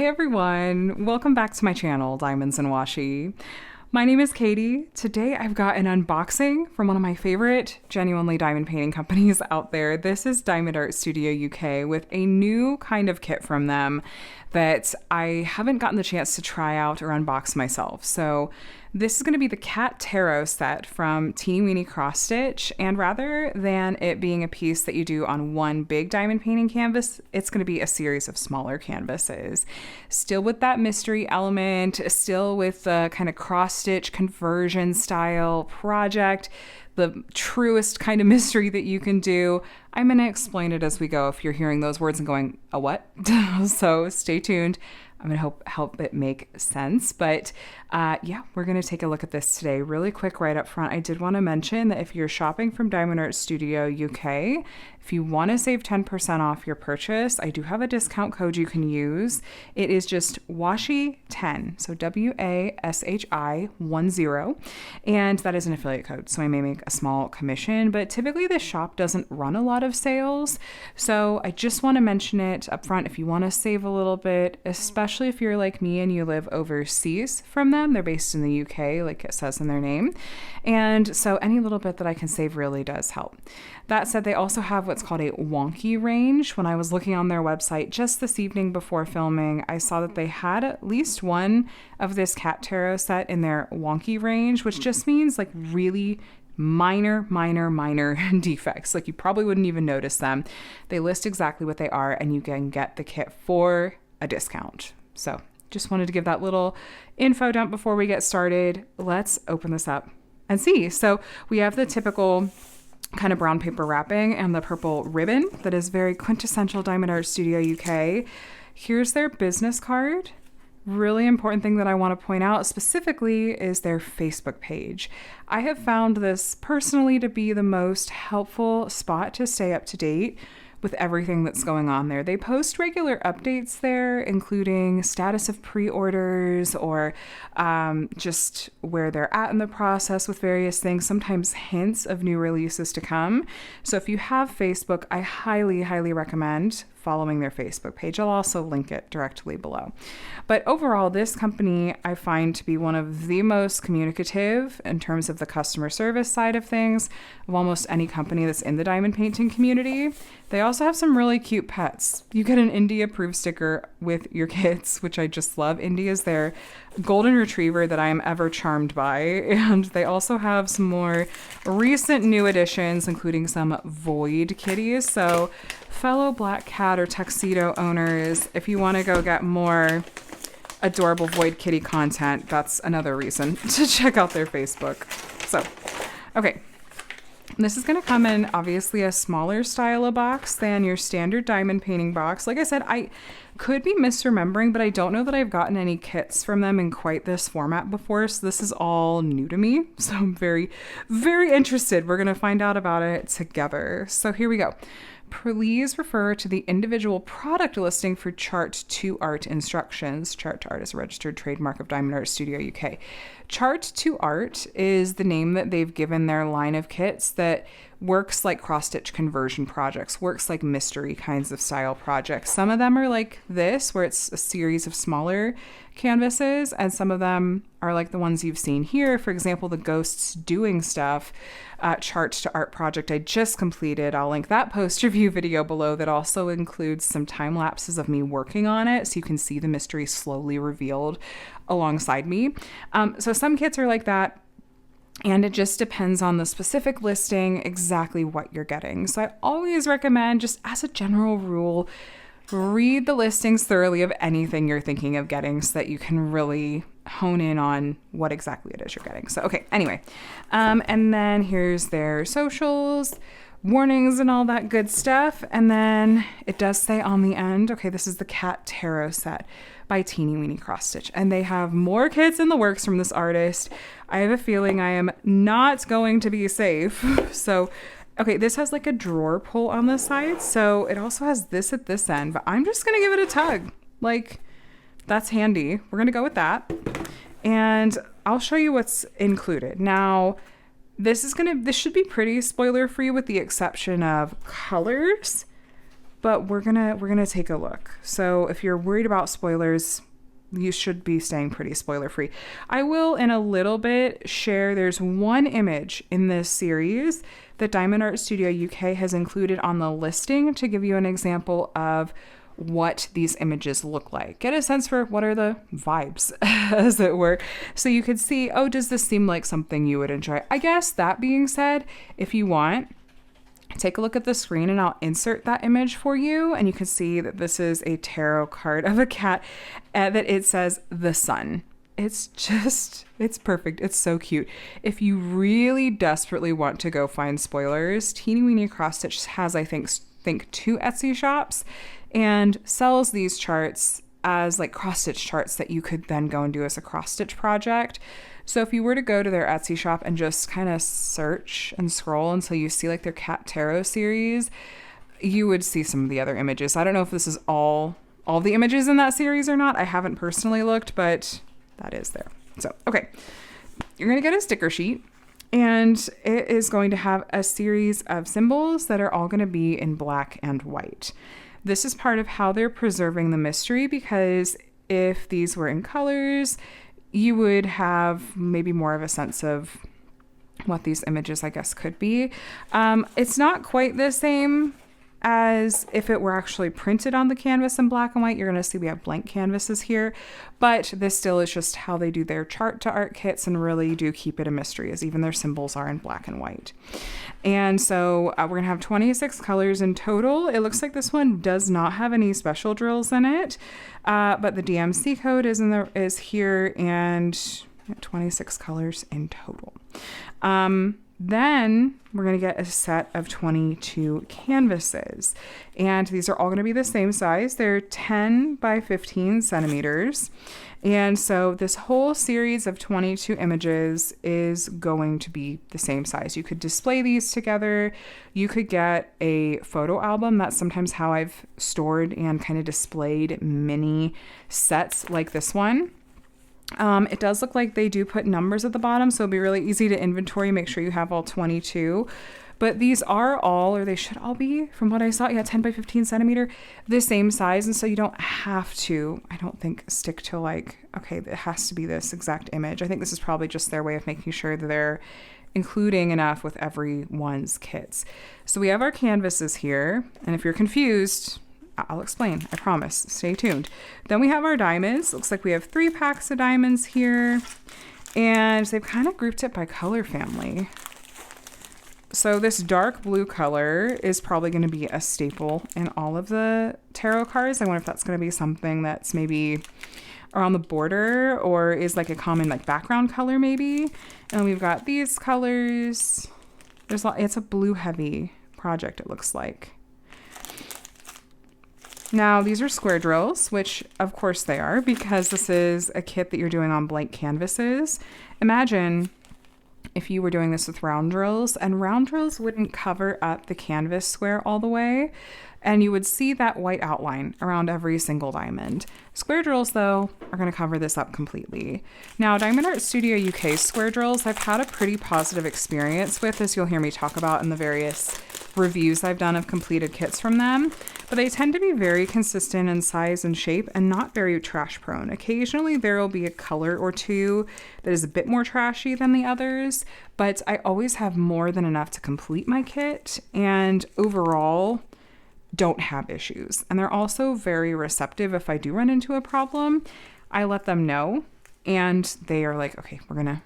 everyone, welcome back to my channel, Diamonds and Washi. My name is Katie. Today I've got an unboxing from one of my favorite genuinely diamond painting companies out there. This is Diamond Art Studio UK with a new kind of kit from them that I haven't gotten the chance to try out or unbox myself. So this is going to be the Cat Tarot set from Teeny Weeny XStitch, and rather than it being a piece that you do on one big diamond painting canvas, it's going to be a series of smaller canvases. Still with that mystery element, still with the kind of cross-stitch conversion style project, the truest kind of mystery that you can do. I'm going to explain it as we go if you're hearing those words and going, a what? So stay tuned. I'm going to help it make sense. But yeah, we're going to take a look at this today. Really quick right up front, I did want to mention that if you're shopping from Diamond Art Studio UK, if you want to save 10% off your purchase, I do have a discount code you can use. It is just WASHI10, so WASHI10, and that is an affiliate code, so I may make a small commission, but typically this shop doesn't run a lot of sales, so I just want to mention it up front if you want to save a little bit, especially if you're like me and you live overseas from them. They're based in the UK, like it says in their name, and so any little bit that I can save really does help. That said, they also have what's called a wonky range. When I was looking on their website just this evening before filming, I saw that they had at least one of this Cat Tarot set in their wonky range, which just means like really minor defects. Like you probably wouldn't even notice them. They list exactly what they are, and you can get the kit for a discount. So just wanted to give that little info dump before we get started. Let's open this up and see. So we have the typical kind of brown paper wrapping and the purple ribbon that is very quintessential Diamond Art Studio UK. Here's their business card. Really important thing that I want to point out specifically is their Facebook page. I have found this personally to be the most helpful spot to stay up to date with everything that's going on there. They post regular updates there, including status of pre-orders or just where they're at in the process with various things, sometimes hints of new releases to come. So if you have Facebook, I highly recommend following their Facebook page. I'll also link it directly below. But overall, this company I find to be one of the most communicative in terms of the customer service side of things of almost any company that's in the diamond painting community. They also have some really cute pets. You get an Indy approved sticker with your kits, which I just love. Indy is their golden retriever that I am ever charmed by. And they also have some more recent new additions, including some void kitties. So fellow black cat or tuxedo owners, if you want to go get more adorable void kitty content, that's another reason to check out their Facebook. So, okay. This is going to come in obviously a smaller style of box than your standard diamond painting box. Like I said, I could be misremembering, but I don't know that I've gotten any kits from them in quite this format before. So this is all new to me. So I'm very interested. We're going to find out about it together. So here we go. Please refer to the individual product listing for Chart2Art instructions. Chart2Art is a registered trademark of Diamond Art Studio UK. Chart2Art is the name that they've given their line of kits that works like cross-stitch conversion projects, works like mystery kinds of style projects. Some of them are like this, where it's a series of smaller canvases, and some of them are like the ones you've seen here. For example, the Ghosts Doing Stuff Chart2Art project I just completed. I'll link that post review video below that also includes some time lapses of me working on it, so you can see the mystery slowly revealed alongside me. So some kits are like that, and it just depends on the specific listing exactly what you're getting. So I always recommend, just as a general rule, read the listings thoroughly of anything you're thinking of getting so that you can really hone in on what exactly it is you're getting. So, okay, anyway. And then here's their socials, warnings, and all that good stuff. And then it does say on the end, okay, this is the Cat Tarot set by Teeny Weeny XStitch. And they have more kits in the works from this artist. I have a feeling I am not going to be safe. So, okay, this has like a drawer pull on the side. So it also has this at this end, but I'm just going to give it a tug. Like, that's handy. We're going to go with that. And I'll show you what's included. Now, this should be pretty spoiler free with the exception of colors. but we're gonna take a look. So if you're worried about spoilers, you should be staying pretty spoiler free. I will in a little bit share, there's one image in this series that Diamond Art Studio UK has included on the listing to give you an example of what these images look like. Get a sense for what are the vibes, as it were. So you could see, oh, does this seem like something you would enjoy? I guess that being said, if you want, take a look at the screen and I'll insert that image for you. And you can see that this is a tarot card of a cat that it says the sun. It's perfect. It's so cute. If you really desperately want to go find spoilers, Teeny Weeny XStitch has, I think 2 Etsy shops and sells these charts as like cross-stitch charts that you could then go and do as a cross-stitch project. So if you were to go to their Etsy shop and just kind of search and scroll until you see like their cat tarot series, you would see some of the other images. I don't know if this is all the images in that series or not. I haven't personally looked, but that is there. So, okay, you're going to get a sticker sheet and it is going to have a series of symbols that are all going to be in black and white. This is part of how they're preserving the mystery, because if these were in colors, you would have maybe more of a sense of what these images, I guess, could be. It's not quite the same as if it were actually printed on the canvas in black and white. You're going to see we have blank canvases here, but this still is just how they do their Chart2Art kits and really do keep it a mystery, as even their symbols are in black and white. And so we're going to have 26 colors in total. It looks like this one does not have any special drills in it, but the DMC code is here, and 26 colors in total. Then we're going to get a set of 22 canvases, and these are all going to be the same size. They're 10 by 15 centimeters. And so this whole series of 22 images is going to be the same size. You could display these together. You could get a photo album. That's sometimes how I've stored and kind of displayed mini sets like this one. It does look like they do put numbers at the bottom, so it'll be really easy to inventory, make sure you have all 22. But these are all, or they should all be, from what I saw, 10 by 15 centimeter, the same size. And so you don't have to, I don't think, stick to like, okay, it has to be this exact image. I think this is probably just their way of making sure that they're including enough with everyone's kits. So we have our canvases here, and if you're confused, I'll explain, I promise. Stay tuned. Then we have our diamonds. Looks like we have 3 packs of diamonds here, and they've kind of grouped it by color family. So this dark blue color is probably going to be a staple in all of the tarot cards. I wonder if that's going to be something that's maybe around the border or is like a common like background color maybe. And we've got these colors. It's a blue heavy project, it looks like. Now, these are square drills, which of course they are, because this is a kit that you're doing on blank canvases. Imagine if you were doing this with round drills, and round drills wouldn't cover up the canvas square all the way, and you would see that white outline around every single diamond. Square drills, though, are going to cover this up completely. Now, Diamond Art Studio UK square drills, I've had a pretty positive experience with, as you'll hear me talk about in the various reviews I've done of completed kits from them, but they tend to be very consistent in size and shape and not very trash prone. Occasionally there will be a color or two that is a bit more trashy than the others, but I always have more than enough to complete my kit and overall don't have issues. And they're also very receptive. If I do run into a problem, I let them know and they are like, okay, we're gonna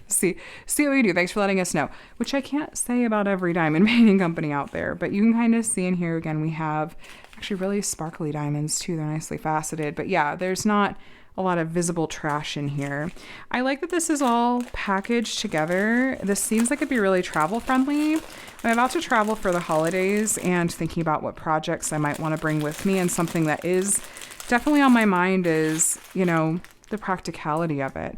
see what we do. Thanks for letting us know, which I can't say about every diamond painting company out there, but you can kind of see in here again, we have actually really sparkly diamonds too. They're nicely faceted, but yeah, there's not a lot of visible trash in here. I like that this is all packaged together. This seems like it'd be really travel friendly. I'm about to travel for the holidays and thinking about what projects I might want to bring with me, and something that is definitely on my mind is, the practicality of it.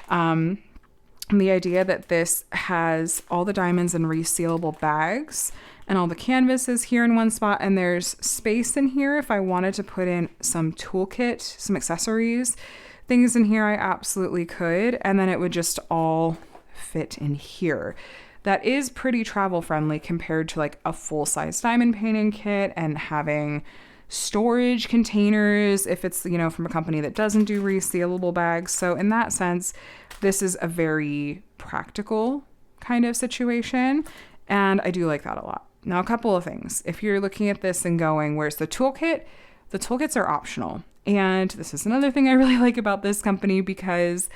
The idea that this has all the diamonds in resealable bags and all the canvas is here in one spot, and there's space in here if I wanted to put in some toolkit, some accessories, things in here I absolutely could, and then it would just all fit in here. that is pretty travel friendly compared to like a full-size diamond painting kit and having storage containers if it's, you know, from a company that doesn't do resealable bags. So in that sense, this is a very practical kind of situation, and I do like that a lot. Now, a couple of things. If you're looking at this and going, where's the toolkit? The toolkits are optional. And this is another thing I really like about this company, because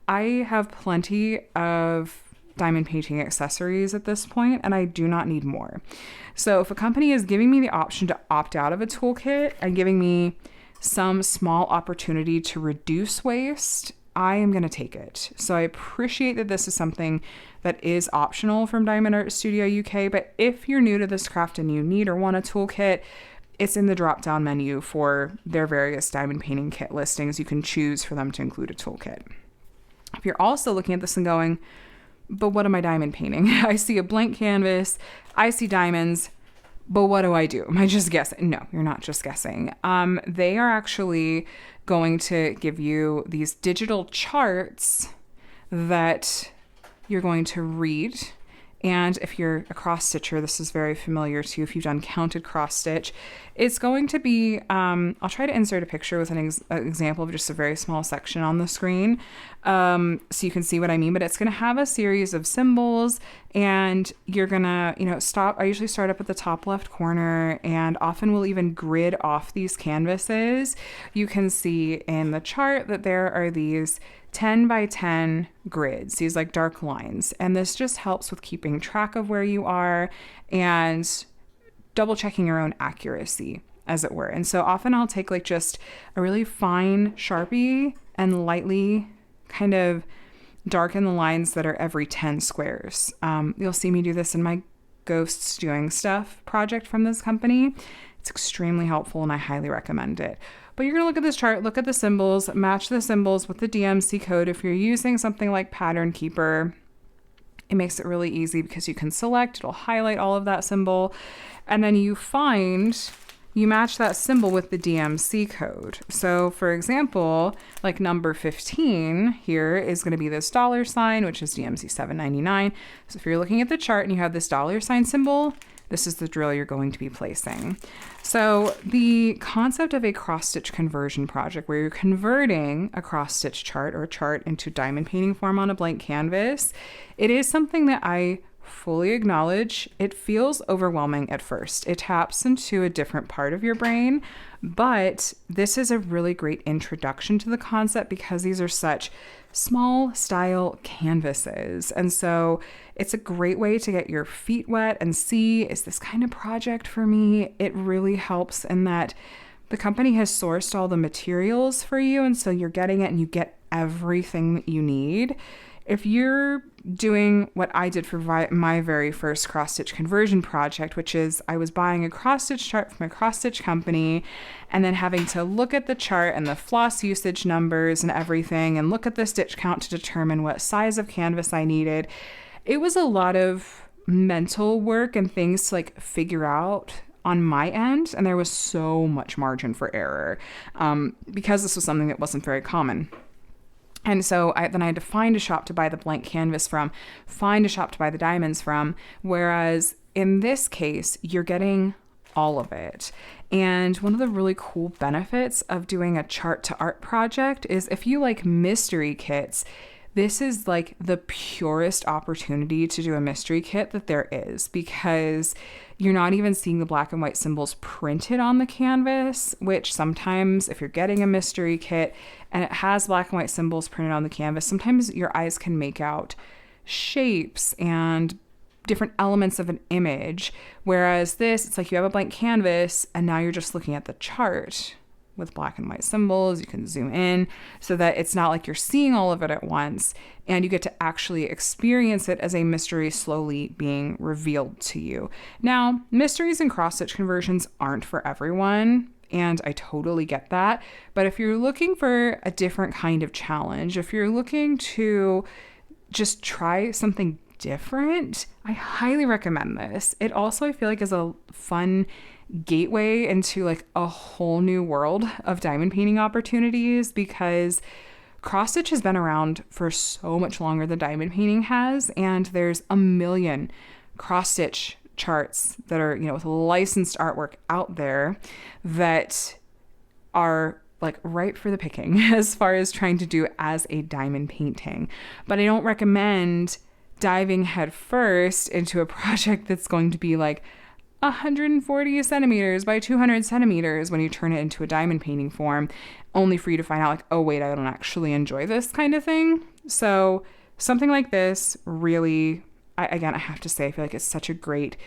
I have plenty of diamond painting accessories at this point, and I do not need more. So if a company is giving me the option to opt out of a toolkit and giving me some small opportunity to reduce waste, I am going to take it. So I appreciate that this is something that is optional from Diamond Art Studio UK, but if you're new to this craft and you need or want a toolkit, it's in the drop-down menu for their various diamond painting kit listings. You can choose for them to include a toolkit. If you're also looking at this and going, but what am I diamond painting? I see a blank canvas, I see diamonds, but what do I do? Am I just guessing? No, you're not just guessing. They are actually going to give you these digital charts that you're going to read. And if you're a cross stitcher, this is very familiar to you. If you've done counted cross stitch, it's going to be, I'll try to insert a picture with an example of just a very small section on the screen, so you can see what I mean, but it's going to have a series of symbols, and you're going to, you know, I usually start up at the top left corner, and often we'll even grid off these canvases. You can see in the chart that there are these 10 by 10 grids, these like dark lines. And this just helps with keeping track of where you are and double checking your own accuracy, as it were. And so often I'll take like just a really fine Sharpie and lightly kind of darken the lines that are every 10 squares. You'll see me do this in my Ghosts Doing Stuff project from this company. It's extremely helpful and I highly recommend it. But you're going to look at this chart, look at the symbols, match the symbols with the DMC code. If you're using something like Pattern Keeper, it makes it really easy because you can select, it'll highlight all of that symbol, and then you match that symbol with the DMC code. So for example, like number 15 here is going to be this $, which is DMC 799. So if you're looking at the chart and you have this $sign symbol, this is the drill you're going to be placing. So the concept of a cross-stitch conversion project where you're converting a cross-stitch chart or a chart into diamond painting form on a blank canvas, it is something that I fully acknowledge. It feels overwhelming at first. It taps into a different part of your brain, but this is a really great introduction to the concept because these are such small style canvases. And so it's a great way to get your feet wet and see, is this kind of project for me? It really helps in that the company has sourced all the materials for you. And so you're getting it and you get everything that you need. If you're doing what I did for my very first cross-stitch conversion project, which is I was buying a cross-stitch chart from a cross-stitch company and then having to look at the chart and the floss usage numbers and everything and look at the stitch count to determine what size of canvas I needed, it was a lot of mental work and things to like figure out on my end, and there was so much margin for error because this was something that wasn't very common. And so then I had to find a shop to buy the blank canvas from, find a shop to buy the diamonds from, whereas in this case, you're getting all of it. And one of the really cool benefits of doing a Chart2Art project is if you like mystery kits, this is like the purest opportunity to do a mystery kit that there is, because you're not even seeing the black and white symbols printed on the canvas, which sometimes if you're getting a mystery kit and it has black and white symbols printed on the canvas, sometimes your eyes can make out shapes and different elements of an image. Whereas this, it's like you have a blank canvas and now you're just looking at the chart with black and white symbols. You can zoom in so that it's not like you're seeing all of it at once, and you get to actually experience it as a mystery slowly being revealed to you. Now, mysteries and cross-stitch conversions aren't for everyone, and I totally get that. But if you're looking for a different kind of challenge, if you're looking to just try something different, I highly recommend this. It also, I feel like, is a fun gateway into like a whole new world of diamond painting opportunities, because cross stitch has been around for so much longer than diamond painting has, and there's a million cross stitch charts that are, with licensed artwork out there that are like ripe for the picking as far as trying to do as a diamond painting. But I don't recommend diving headfirst into a project that's going to be like 140 centimeters by 200 centimeters when you turn it into a diamond painting form, only for you to find out like, oh wait, I don't actually enjoy this kind of thing. So something like this really, I have to say, I feel like it's such a great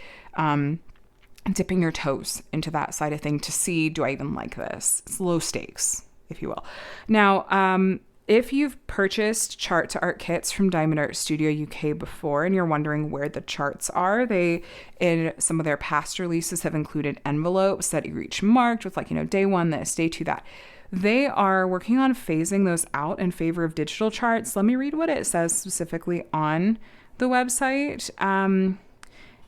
dipping your toes into that side of thing to see, do I even like this? It's low stakes, if you will. Now, if you've purchased Chart2Art kits from Diamond Art Studio UK before and you're wondering where the charts are, they, in some of their past releases, have included envelopes that are each marked with like, day 1 this, day 2 that. They are working on phasing those out in favor of digital charts. Let me read what it says specifically on the website.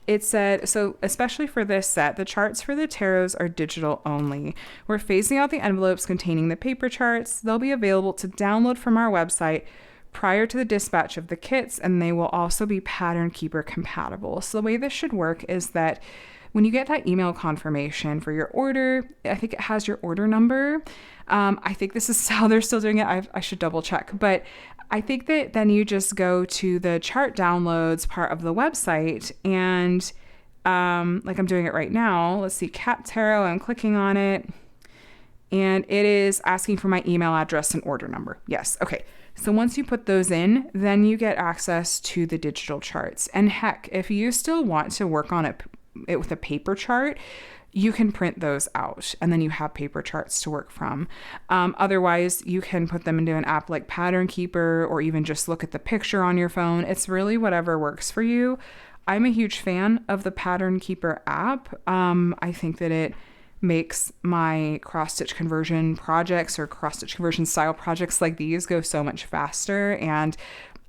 It said, so especially for this set, the charts for the tarots are digital only. We're phasing out the envelopes containing the paper charts. They'll be available to download from our website prior to the dispatch of the kits, and they will also be Pattern Keeper compatible. So the way this should work is that when you get that email confirmation for your order, I think it has your order number. I think this is how they're still doing it. I should double check, but I think that then you just go to the chart downloads part of the website and like I'm doing it right now. Let's see, Cat Tarot, I'm clicking on it and it is asking for my email address and order number. Yes. Okay. So once you put those in, then you get access to the digital charts. And heck, if you still want to work on it with a paper chart, you can print those out and then you have paper charts to work from. Otherwise, you can put them into an app like Pattern Keeper or even just look at the picture on your phone. It's really whatever works for you. I'm a huge fan of the Pattern Keeper app. I think that it makes my cross-stitch conversion projects or cross-stitch conversion style projects like these go so much faster and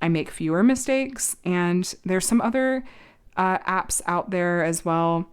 I make fewer mistakes. And there's some other apps out there as well.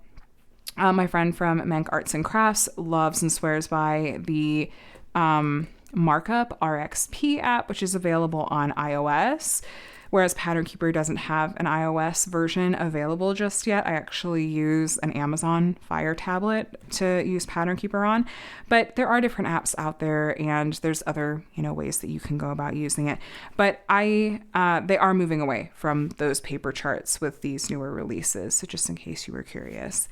My friend from Mank Arts and Crafts loves and swears by the Markup RXP app, which is available on iOS, whereas Pattern Keeper doesn't have an iOS version available just yet. I actually use an Amazon Fire tablet to use Pattern Keeper on, but there are different apps out there and there's other, ways that you can go about using it. But they are moving away from those paper charts with these newer releases. So just in case you were curious.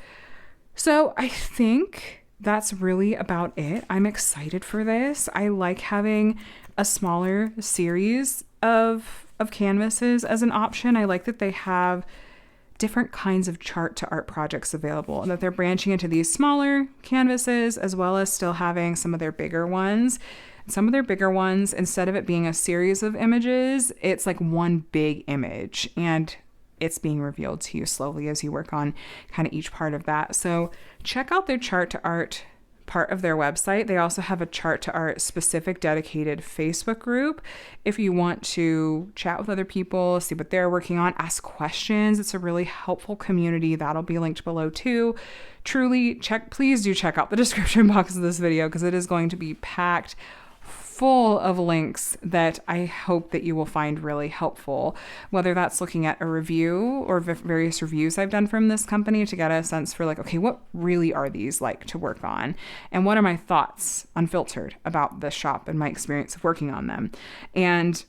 So I think that's really about it. I'm excited for this. I like having a smaller series of canvases as an option. I like that they have different kinds of Chart2Art projects available and that they're branching into these smaller canvases as well as still having some of their bigger ones. Some of their bigger ones, instead of it being a series of images, it's like one big image and it's being revealed to you slowly as you work on kind of each part of that. So check out their Chart2Art part of their website. They also have a Chart2Art specific dedicated Facebook group. If you want to chat with other people, see what they're working on, ask questions, it's a really helpful community. That'll be linked below too. Truly please do check out the description box of this video because it is going to be packed full of links that I hope that you will find really helpful, whether that's looking at a review or various reviews I've done from this company to get a sense for like, okay, what really are these like to work on? And what are my thoughts unfiltered about this shop and my experience of working on them? And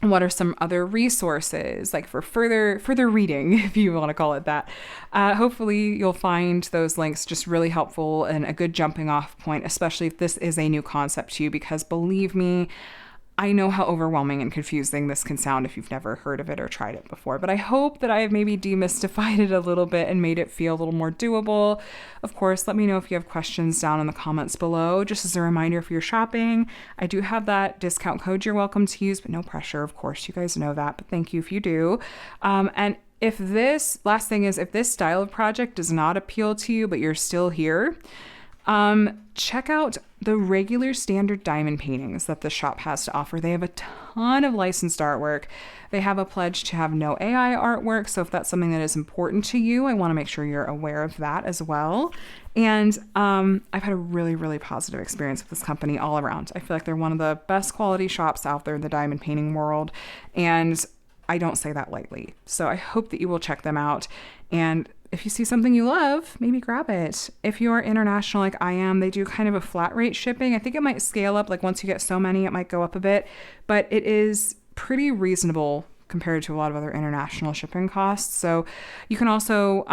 what are some other resources like for further reading, if you want to call it that? Hopefully you'll find those links just really helpful and a good jumping off point, especially if this is a new concept to you, because believe me, I know how overwhelming and confusing this can sound if you've never heard of it or tried it before, but I hope that I have maybe demystified it a little bit and made it feel a little more doable. Of course, let me know if you have questions down in the comments below. Just as a reminder, if you're shopping, I do have that discount code you're welcome to use, but no pressure, of course, you guys know that, but thank you if you do. And if this, last thing is, if this style of project does not appeal to you, but you're still here, Check out the regular standard diamond paintings that the shop has to offer. They have a ton of licensed artwork. They have a pledge to have no AI artwork. So if that's something that is important to you, I want to make sure you're aware of that as well. And I've had a really, really positive experience with this company all around. I feel like they're one of the best quality shops out there in the diamond painting world. And I don't say that lightly. So I hope that you will check them out. And if you see something you love, maybe grab it. If you're international like I am, they do kind of a flat rate shipping. I think it might scale up. Like once you get so many, it might go up a bit, but it is pretty reasonable compared to a lot of other international shipping costs. So you can also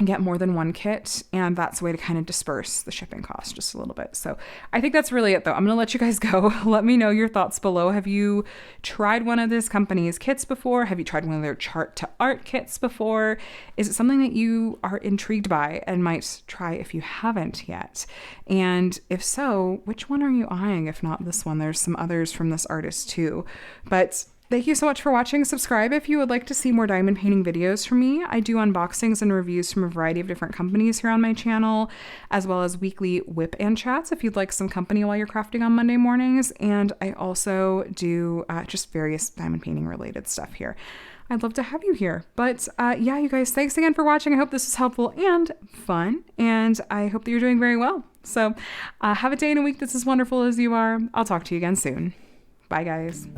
get more than one kit, and that's a way to kind of disperse the shipping cost just a little bit. So I think that's really it though. I'm going to let you guys go. Let me know your thoughts below. Have you tried one of this company's kits before? Have you tried one of their Chart2Art kits before? Is it something that you are intrigued by and might try if you haven't yet? And if so, which one are you eyeing? If not this one, there's some others from this artist too. But thank you so much for watching. Subscribe if you would like to see more diamond painting videos from me. I do unboxings and reviews from a variety of different companies here on my channel, as well as weekly whip and chats if you'd like some company while you're crafting on Monday mornings. And I also do just various diamond painting related stuff here. I'd love to have you here. But yeah, you guys, thanks again for watching. I hope this was helpful and fun, and I hope that you're doing very well. So have a day and a week that's as wonderful as you are. I'll talk to you again soon. Bye, guys.